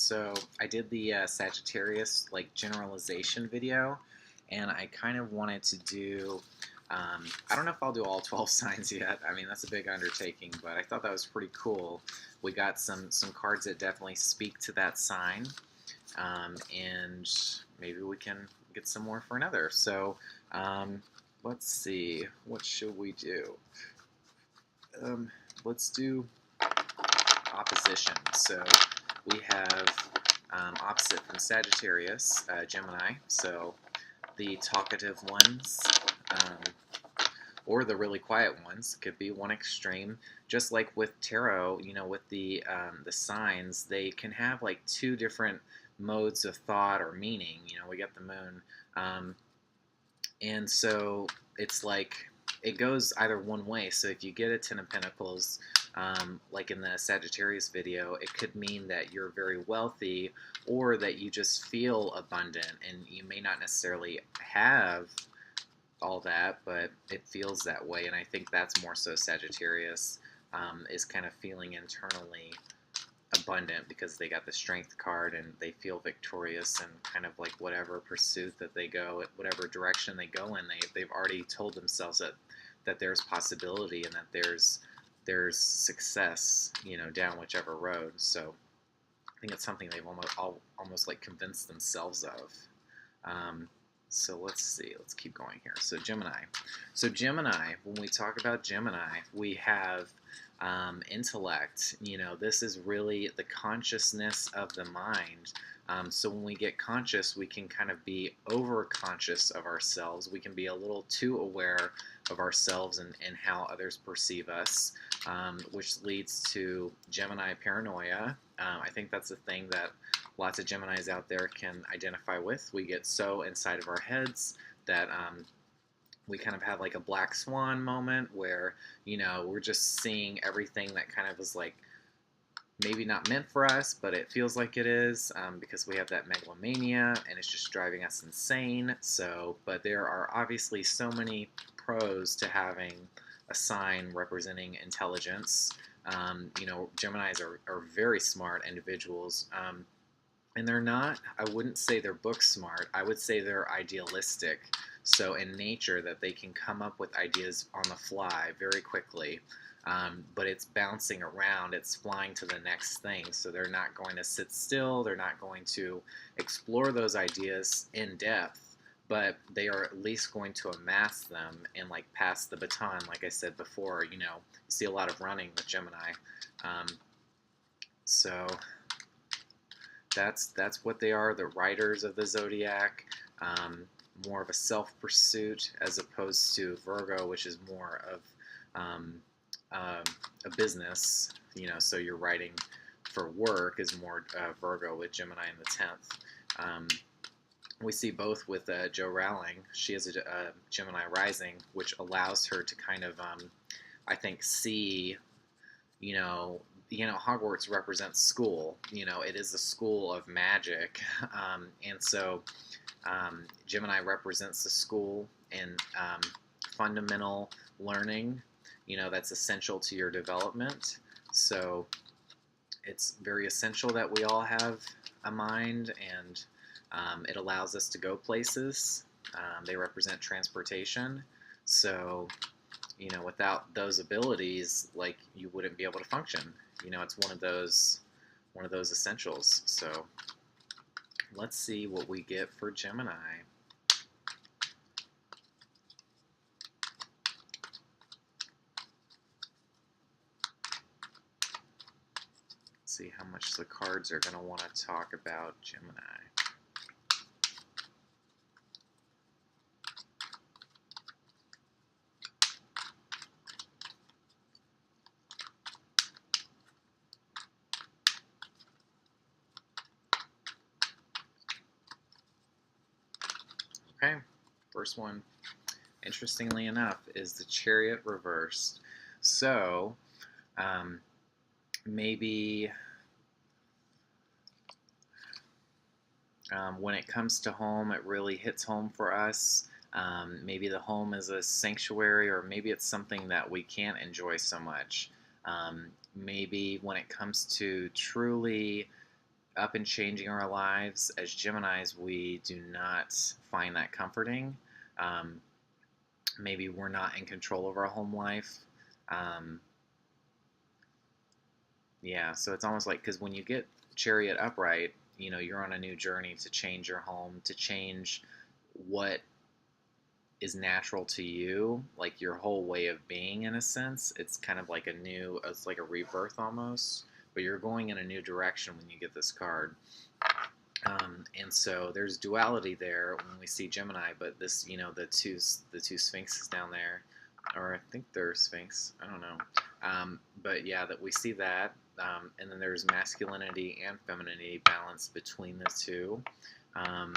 So I did the Sagittarius like generalization video, and I kind of wanted to do. I don't know if I'll do all 12 signs yet. I mean, that's a big undertaking, but I thought that was pretty cool. We got some cards that definitely speak to that sign, and maybe we can get some more for another. So let's see, what should we do? Let's do opposition. So we have opposite from Sagittarius, Gemini. So the talkative ones, um, or the really quiet ones, could be one extreme. Just like with tarot, with the signs, they can have like two different modes of thought or meaning. We got the moon, and so it's like it goes either one way. So if you get a Ten of Pentacles, like in the Sagittarius video, it could mean that you're very wealthy or that you just feel abundant, and you may not necessarily have all that, but it feels that way. And I think that's more so Sagittarius, is kind of feeling internally abundant because they got the strength card and they feel victorious, and kind of like whatever pursuit that they go, whatever direction they go in, they've already told themselves that there's possibility and that there's success, down whichever road. So I think it's something they've almost like convinced themselves of. So let's see, let's keep going here. So Gemini. So Gemini, when we talk about Gemini, we have intellect. This is really the consciousness of the mind. So when we get conscious, we can kind of be over-conscious of ourselves. We can be a little too aware of ourselves and how others perceive us, which leads to Gemini paranoia. I think that's a thing that lots of Geminis out there can identify with. We get so inside of our heads that we kind of have like a black swan moment where, we're just seeing everything that kind of is like maybe not meant for us, but it feels like it is, because we have that megalomania and it's just driving us insane. So, but there are obviously so many pros to having a sign representing intelligence. Geminis are very smart individuals. And they're not, I wouldn't say they're book smart, I would say they're idealistic. So in nature, that they can come up with ideas on the fly very quickly, but it's bouncing around, it's flying to the next thing. So they're not going to sit still, they're not going to explore those ideas in depth, but they are at least going to amass them and like pass the baton. Like I said before, you see a lot of running with Gemini. So that's what they are, the riders of the zodiac, more of a self-pursuit as opposed to Virgo, which is more of a business, so you're writing for work is more Virgo with Gemini in the 10th. We see both with Jo Rowling. She has a Gemini rising, which allows her to kind of, I think, see, Hogwarts represents school. It is a school of magic, and so Gemini represents the school and fundamental learning. That's essential to your development. So it's very essential that we all have a mind, and it allows us to go places. They represent transportation. So, without those abilities, like, you wouldn't be able to function. It's one of those essentials. So let's see what we get for Gemini. See how much the cards are going to want to talk about Gemini. Okay, first one, interestingly enough, is the Chariot reversed. So, maybe when it comes to home, it really hits home for us. Maybe the home is a sanctuary, or maybe it's something that we can't enjoy so much. Maybe when it comes to truly up and changing our lives. As Geminis, we do not find that comforting. Um, Maybe we're not in control of our home life. Um, yeah, so it's almost like, because when you get Chariot upright, you're on a new journey to change your home, to change what is natural to you, like your whole way of being in a sense. It's kind of like it's like a rebirth almost, but you're going in a new direction when you get this card. And so there's duality there when we see Gemini, but this, the two sphinxes down there, or I think they're sphinx, I don't know. But yeah, that we see that, and then there's masculinity and femininity balance between the two. Um,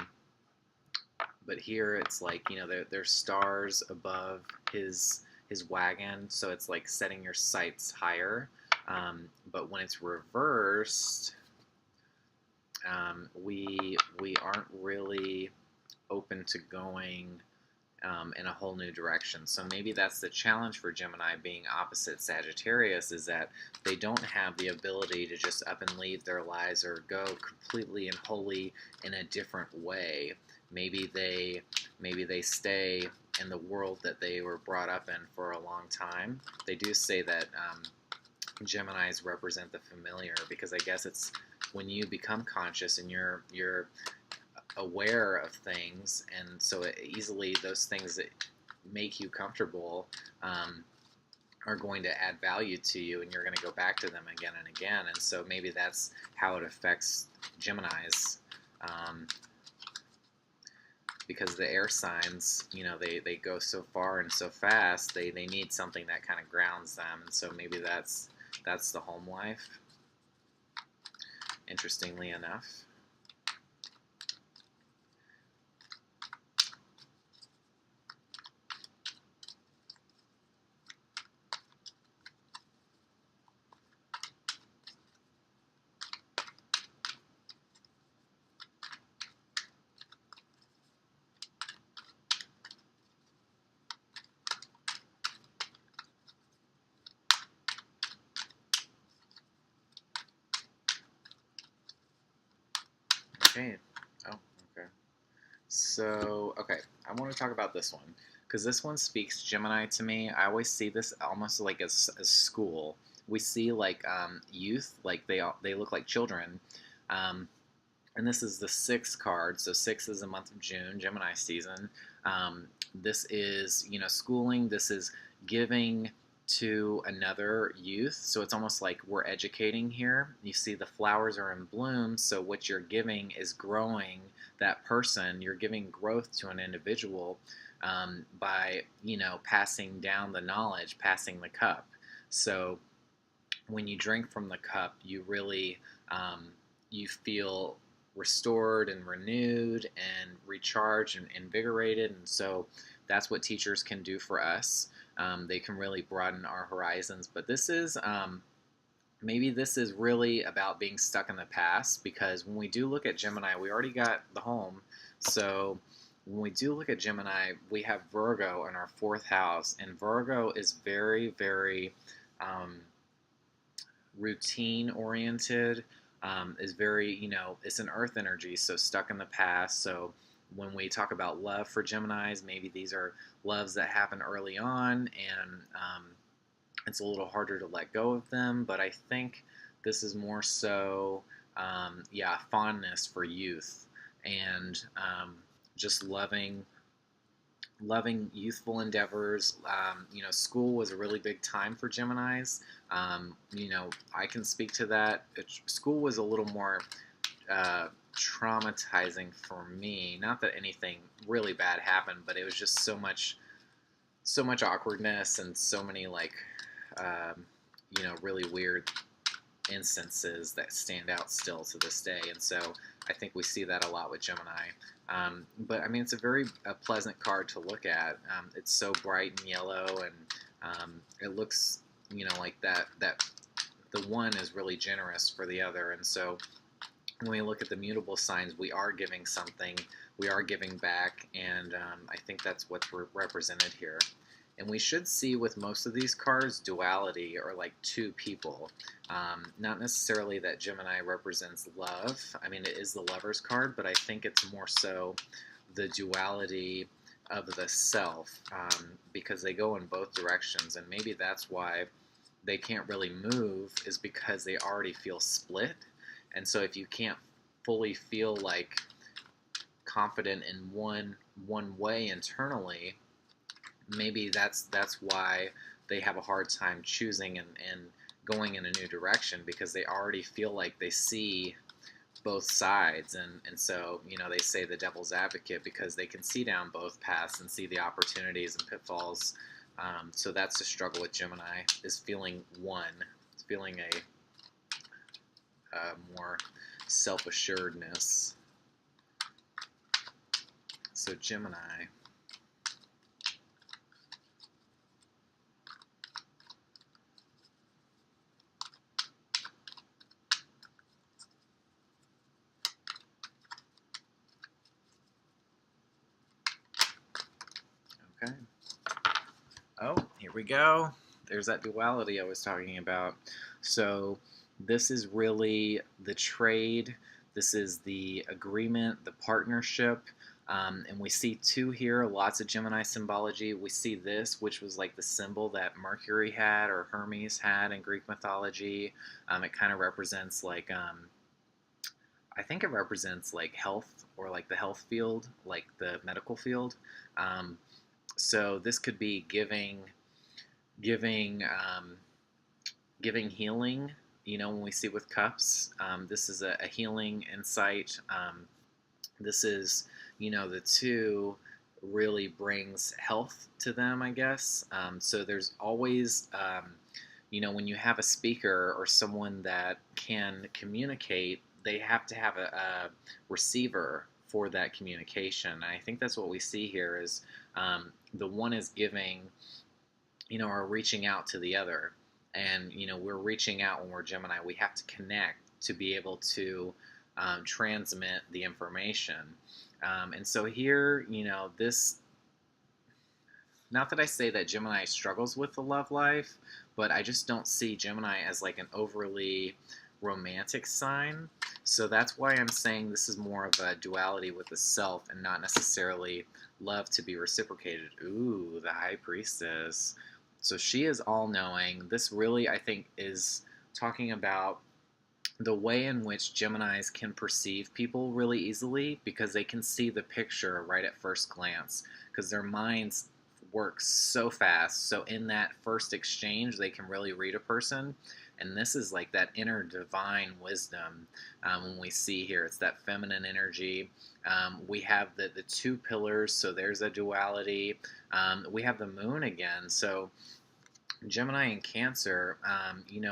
but here it's like, there's stars above his wagon, so it's like setting your sights higher. But when it's reversed, we aren't really open to going in a whole new direction. So maybe that's the challenge for Gemini being opposite Sagittarius, is that they don't have the ability to just up and leave their lives or go completely and wholly in a different way. Maybe they stay in the world that they were brought up in for a long time. They do say that Geminis represent the familiar, because I guess it's when you become conscious and you're aware of things, and so easily those things that make you comfortable are going to add value to you, and you're going to go back to them again and again. And so maybe that's how it affects Geminis, because the air signs, they go so far and so fast, they need something that kind of grounds them. And so maybe that's the home life, interestingly enough. Okay. Oh, okay. So, okay, I want to talk about this one, because this one speaks Gemini to me. I always see this almost like as school. We see like youth, like they look like children, um, and this is the sixth card. So six is the month of June, Gemini season. This is schooling. This is giving to another youth. So it's almost like we're educating here. You see the flowers are in bloom, so what you're giving is growing that person. You're giving growth to an individual by passing down the knowledge, passing the cup. So when you drink from the cup, you really you feel restored and renewed and recharged and invigorated. And so that's what teachers can do for us. They can really broaden our horizons. But maybe this is really about being stuck in the past, because when we do look at Gemini, we already got the home. So when we do look at Gemini, we have Virgo in our fourth house, and Virgo is very, very routine oriented, is very, it's an earth energy, so stuck in the past. So when we talk about love for Geminis, maybe these are loves that happen early on, and it's a little harder to let go of them. But I think this is more so, fondness for youth, and just loving youthful endeavors. School was a really big time for Geminis. I can speak to that. School was a little more traumatizing for me. Not that anything really bad happened, but it was just so much awkwardness, and so many really weird instances that stand out still to this day. And so I think we see that a lot with Gemini. But I mean, it's a pleasant card to look at. It's so bright and yellow, and it looks, like that the one is really generous for the other. And so when we look at the mutable signs, we are giving something, we are giving back, and I think that's what's represented here. And we should see with most of these cards duality, or like two people. Not necessarily that Gemini represents love. I mean, it is the Lover's card, but I think it's more so the duality of the self, because they go in both directions. And maybe that's why they can't really move, is because they already feel split. And so if you can't fully feel like confident in one way internally, maybe that's why they have a hard time choosing and going in a new direction, because they already feel like they see both sides. And so, they say the devil's advocate, because they can see down both paths and see the opportunities and pitfalls. So that's the struggle with Gemini, is feeling one. It's feeling a more self-assuredness. So Gemini. Okay. Oh, here we go. There's that duality I was talking about. So this is really the trade. This is the agreement, the partnership. And we see two here, lots of Gemini symbology. We see this, which was like the symbol that Mercury had or Hermes had in Greek mythology. It kind of represents like, I think it represents like health, or like the health field, like the medical field. Um, so this could be giving healing. When we see with cups, this is a healing insight. This is, the two really brings health to them, I guess. So there's always, when you have a speaker or someone that can communicate, they have to have a receiver for that communication. And I think that's what we see here is, the one is giving, or reaching out to the other. And, we're reaching out when we're Gemini. We have to connect to be able to transmit the information. And so here, this, not that I say that Gemini struggles with the love life, but I just don't see Gemini as like an overly romantic sign. So that's why I'm saying this is more of a duality with the self, and not necessarily love to be reciprocated. Ooh, the High Priestess. So she is all-knowing. This really, I think, is talking about the way in which Geminis can perceive people really easily, because they can see the picture right at first glance, because their minds work so fast. So in that first exchange, they can really read a person. And this is like that inner divine wisdom. When we see here, it's that feminine energy. We have the two pillars, so there's a duality. We have the moon again. So Gemini and Cancer,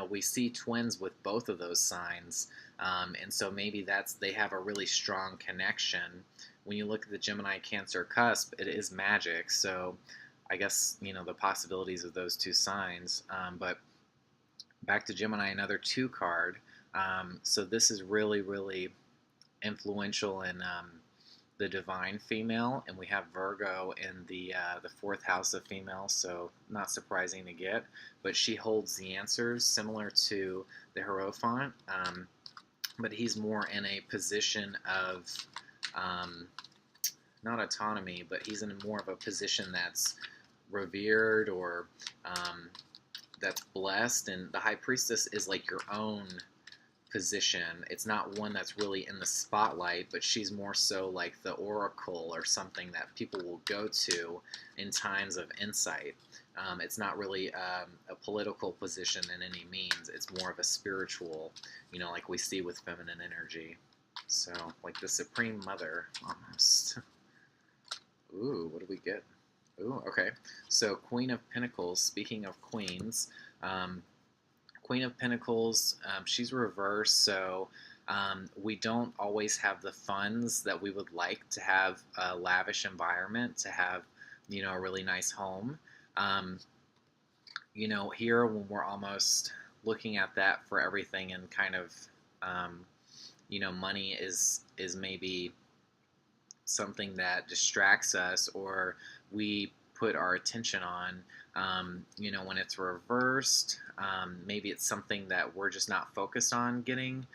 we see twins with both of those signs. And so maybe they have a really strong connection. When you look at the Gemini-Cancer cusp, it is magic. So I guess, the possibilities of those two signs. But back to Gemini, another 2 card. So this is really, really influential in the divine female, and we have Virgo in the 4th house of female, so not surprising to get. But she holds the answers, similar to the Hierophant, but he's more in a position of not autonomy, but he's in more of a position that's revered, or that's blessed. And the High Priestess is like your own position. It's not one that's really in the spotlight, but she's more so like the oracle, or something that people will go to in times of insight. It's not really a political position in any means. It's more of a spiritual, like we see with feminine energy. So like the Supreme Mother, almost. Ooh, what do we get? Ooh, okay. So Queen of Pentacles, speaking of queens, Queen of Pentacles, she's reversed, so we don't always have the funds that we would like to have a lavish environment, to have, a really nice home. Here when we're almost looking at that for everything, and kind of, money is maybe something that distracts us, or we put our attention on. You know, when it's reversed, maybe it's something that we're just not focused on getting,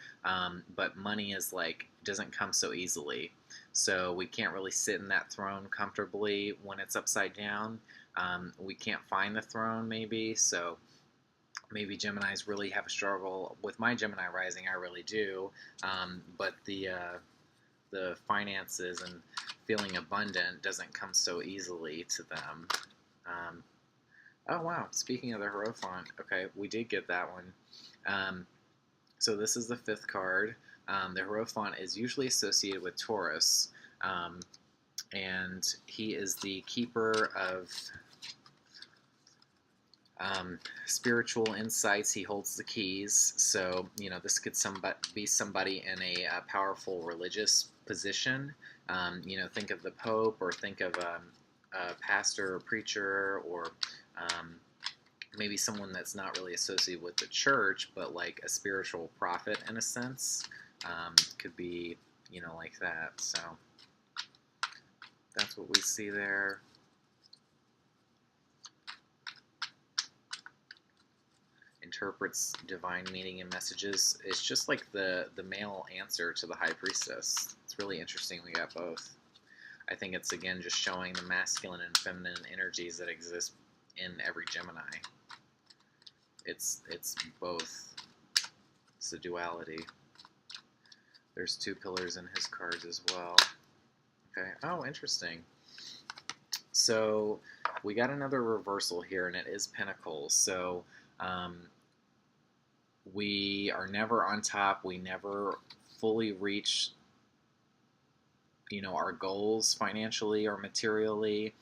but money is like, doesn't come so easily. So we can't really sit in that throne comfortably when it's upside down. We can't find the throne, maybe. So maybe Geminis really have a struggle. With my Gemini rising, I really do. But the finances and feeling abundant doesn't come so easily to them. Um, oh wow! Speaking of the Hierophant, okay, we did get that one. So this is the fifth card. The Hierophant is usually associated with Taurus, and he is the keeper of spiritual insights. He holds the keys. So, you know, this could be somebody in a powerful religious position. You know, think of the Pope, or think of a pastor or preacher, or maybe someone that's not really associated with the church, but like a spiritual prophet in a sense. Could be, you know, like that. So that's what we see there. Interprets divine meaning and messages. It's just like the male answer to the High Priestess. It's really interesting we got both. I think it's, again, just showing the masculine and feminine energies that exist in every Gemini. It's both. It's a duality. There's two pillars in his cards as well. Okay. Oh, interesting. So we got another reversal here, and it is Pentacles. So we are never on top. We never fully reach, you know, our goals financially or materially.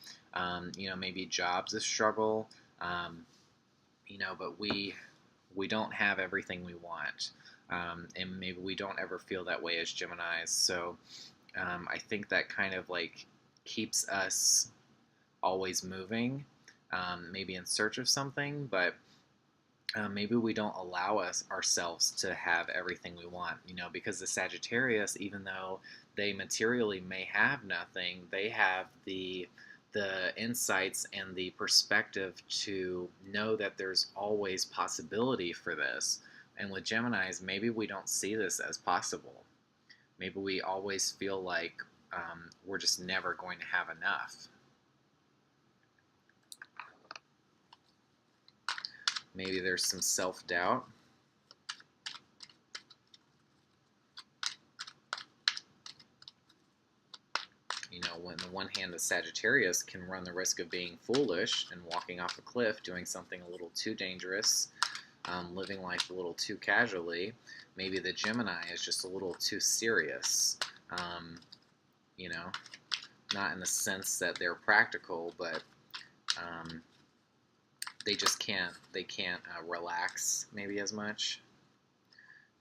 You know, maybe jobs a struggle. You know, but we don't have everything we want, and maybe we don't ever feel that way as Geminis. So I think that kind of like keeps us always moving, maybe in search of something, but maybe we don't allow ourselves to have everything we want, you know, because the Sagittarius, even though they materially may have nothing, they have the insights and the perspective to know that there's always possibility for this. And with Geminis, maybe we don't see this as possible. Maybe we always feel like we're just never going to have enough. Maybe there's some self-doubt. You know, on the one hand, the Sagittarius can run the risk of being foolish and walking off a cliff, doing something a little too dangerous, living life a little too casually. Maybe the Gemini is just a little too serious. You know, not in the sense that they're practical, but they just can't relax maybe as much.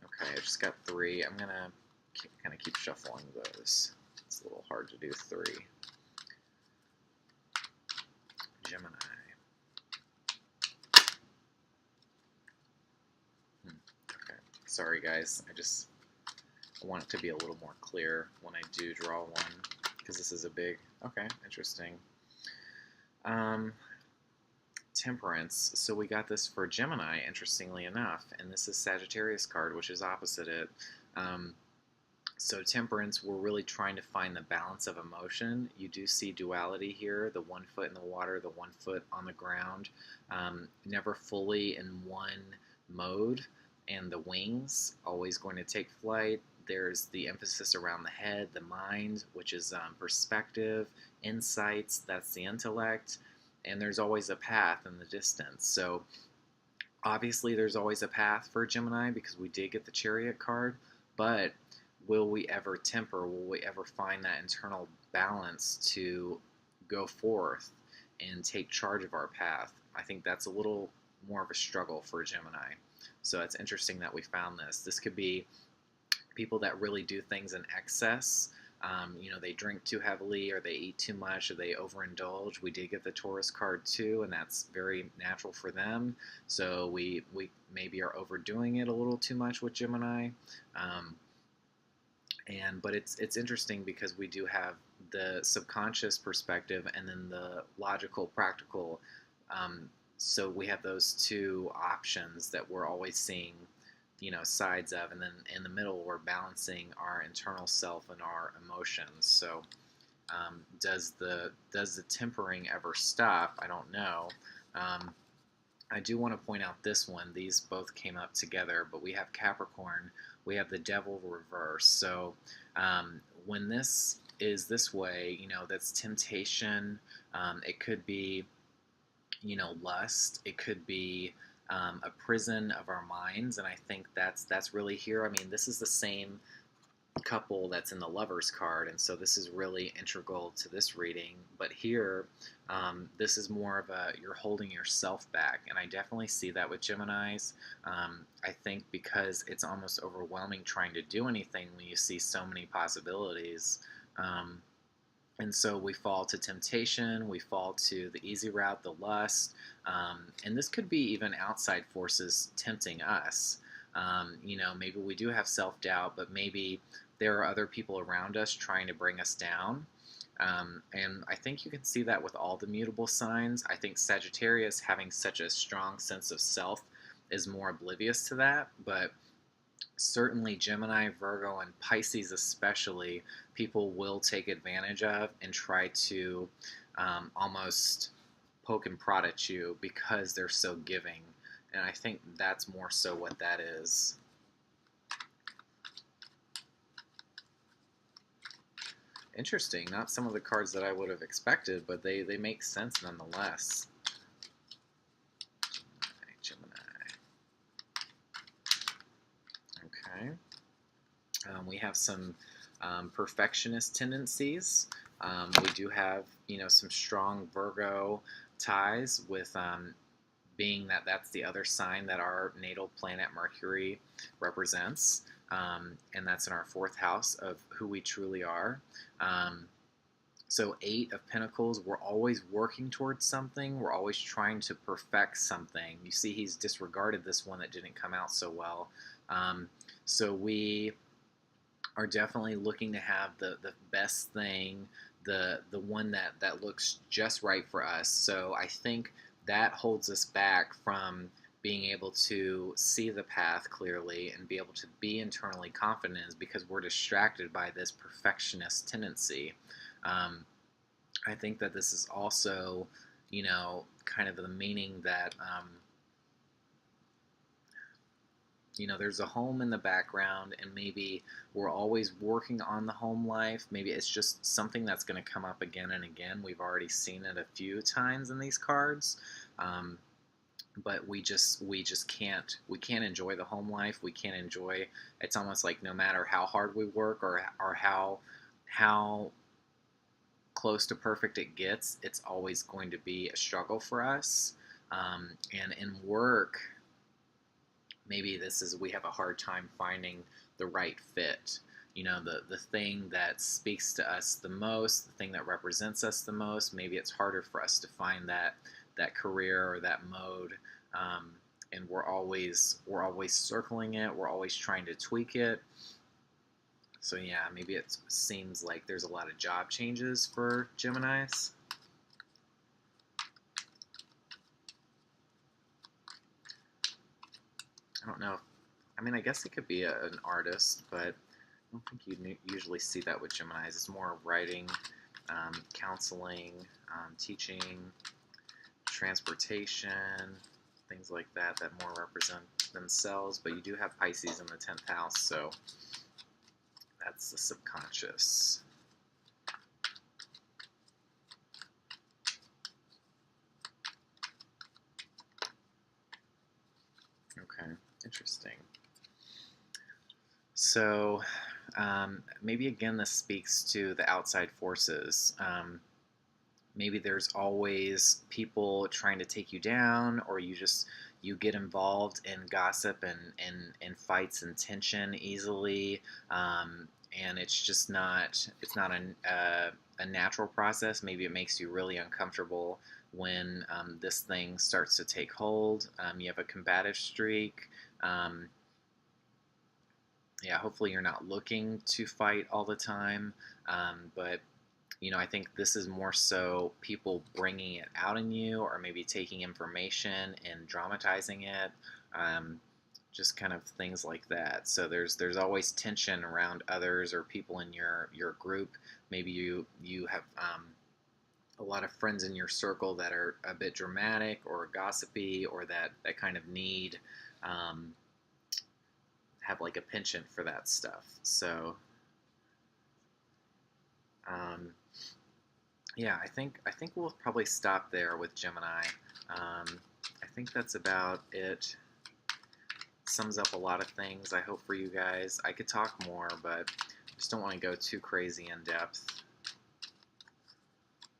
Okay, I just got 3. I'm gonna kind of keep shuffling those. It's a little hard to do 3. Gemini. Okay, sorry guys. I want it to be a little more clear when I do draw one, because this is a big. Okay, interesting. Temperance. So we got this for Gemini, interestingly enough, and this is Sagittarius card, which is opposite it. So Temperance, we're really trying to find the balance of emotion. You do see duality here, the 1 foot in the water, the 1 foot on the ground, never fully in one mode, and the wings, always going to take flight. There's the emphasis around the head, the mind, which is perspective, insights, that's the intellect, and there's always a path in the distance. So obviously there's always a path for Gemini because we did get the Chariot card, but will we ever temper? Will we ever find that internal balance to go forth and take charge of our path? I think that's a little more of a struggle for Gemini. So it's interesting that we found this. This could be people that really do things in excess. You know, they drink too heavily, or they eat too much, or they overindulge. We did get the Taurus card too, and that's very natural for them. So we maybe are overdoing it a little too much with Gemini. But it's interesting because we do have the subconscious perspective and then the logical, practical. Um, so we have those two options that we're always seeing, sides of, and then in the middle we're balancing our internal self and our emotions. So does the tempering ever stop? I don't know. Um, I do want to point out this one. These both came up together, but we have Capricorn. We have the Devil reverse. So when this is this way, that's temptation. It could be, lust. It could be a prison of our minds, and I think that's really here. I mean, this is the same couple that's in the Lovers card, and so this is really integral to this reading. But here, this is more of a you're holding yourself back, and I definitely see that with Geminis. I think because it's almost overwhelming trying to do anything when you see so many possibilities. And so we fall to temptation, we fall to the easy route, the lust, and this could be even outside forces tempting us. Maybe we do have self doubt, but maybe there are other people around us trying to bring us down. And I think you can see that with all the mutable signs. I think Sagittarius, having such a strong sense of self, is more oblivious to that, but certainly Gemini, Virgo, and Pisces especially, people will take advantage of and try to almost poke and prod at you because they're so giving. And I think that's more so what that is. Interesting. Not some of the cards that I would have expected, but they make sense nonetheless. Gemini. Okay. We have some perfectionist tendencies. We do have, some strong Virgo ties with being that that's the other sign that our natal planet Mercury represents. And that's in our fourth house of who we truly are. So 8 of Pentacles, we're always working towards something. We're always trying to perfect something. You see he's disregarded this one that didn't come out so well. So we are definitely looking to have the best thing, the one that looks just right for us. So I think that holds us back from being able to see the path clearly and be able to be internally confident is because we're distracted by this perfectionist tendency. I think that this is also, kind of the meaning that, there's a home in the background and maybe we're always working on the home life. Maybe it's just something that's going to come up again and again. We've already seen it a few times in these cards. But we just can't enjoy the home life. We can't enjoy. It's almost like no matter how hard we work or how close to perfect it gets, it's always going to be a struggle for us. And in work, maybe we have a hard time finding the right fit. The thing that speaks to us the most, the thing that represents us the most. Maybe it's harder for us to find that career or that mode, and we're always circling it. We're always trying to tweak it. So yeah, maybe it seems like there's a lot of job changes for Geminis. I don't know. I mean, I guess it could be an artist, but I don't think you usually see that with Geminis. It's more writing, counseling, teaching, transportation, things like that more represent themselves. But you do have Pisces in the 10th house, so that's the subconscious. Okay, interesting. So maybe again this speaks to the outside forces. Maybe there's always people trying to take you down, or you get involved in gossip and fights and tension easily, and it's not a natural process. Maybe it makes you really uncomfortable when this thing starts to take hold. You have a combative streak. Yeah, hopefully you're not looking to fight all the time, but I think this is more so people bringing it out in you, or maybe taking information and dramatizing it, um, just kind of things like that. So there's always tension around others or people in your group. Maybe you have a lot of friends in your circle that are a bit dramatic or gossipy, or that kind of need um, have like a penchant for that stuff. So um, yeah, I think we'll probably stop there with Gemini. I think that's about it. Sums up a lot of things. I hope for you guys. I could talk more, but just don't want to go too crazy in depth.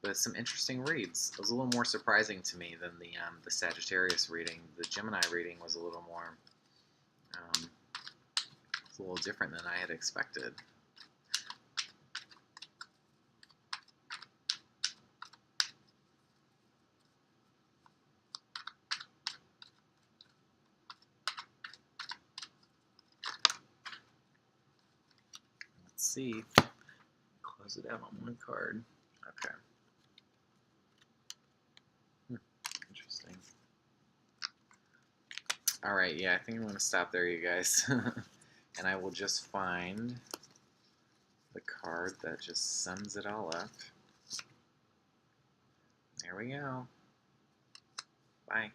But some interesting reads. It was a little more surprising to me than the Sagittarius reading. The Gemini reading was a little more, it's a little different than I had expected. Let's see. Close it out on one card. Okay. Interesting. All right, yeah, I think I'm going to stop there, you guys. And I will just find the card that just sums it all up. There we go. Bye.